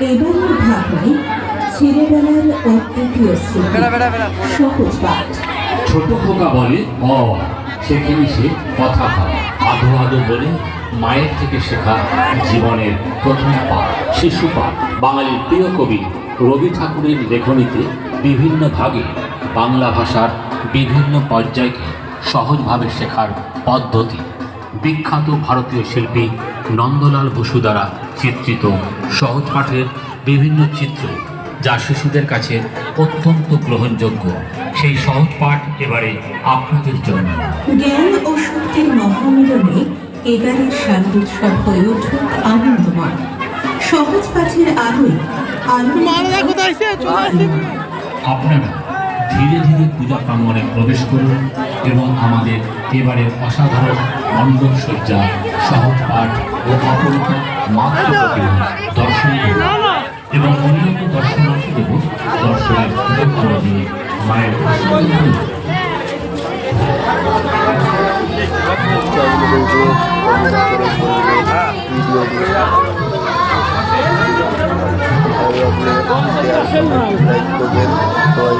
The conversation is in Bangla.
এবারের ভাবনায় ছেলেবেলার অদ্বিতীয় স্মৃতি সহজ পাঠ। ছোট খোকা বলে অ, সেখানে সে কথা হয়। আধো আধো বলে মায়ের থেকে শেখা জীবনের প্রথম পাঠ, শিশু পাঠ। বাঙালির প্রিয় কবি রবি ঠাকুরের লেখনীতে বিভিন্ন ভাগে বাংলা ভাষার বিভিন্ন পর্যায়কে সহজভাবে শেখার পদ্ধতি। বিখ্যাত ভারতীয় শিল্পী নন্দলাল বসু দ্বারা চিত্রিত সহজ পাঠের বিভিন্ন চিত্র, যা শিশুদের কাছে অত্যন্ত গ্রহণযোগ্য। সেই সহজ পাঠ এবারে আপনাদের জন্য। জ্ঞান ও শক্তির মহামিলনে এবারের শারদোৎসব হয়ে উঠুক আনন্দময়। সহজ পাঠের আলোয় আপনারা ধীরে ধীরে পূজা প্রাঙ্গণে প্রবেশ করুন এবং আমাদের এবারের অসাধারণ মণ্ডপ সজ্জা, সহজ পাঠ ও অপরূপ মাত্র প্রতিমা দর্শন করুন এবং অন্যান্য দর্শনার্থীদেরও দর্শনের সুযোগ করে দিয়ে মায়ের আশীর্বাদ নিন। লাইক করবেন সবাই।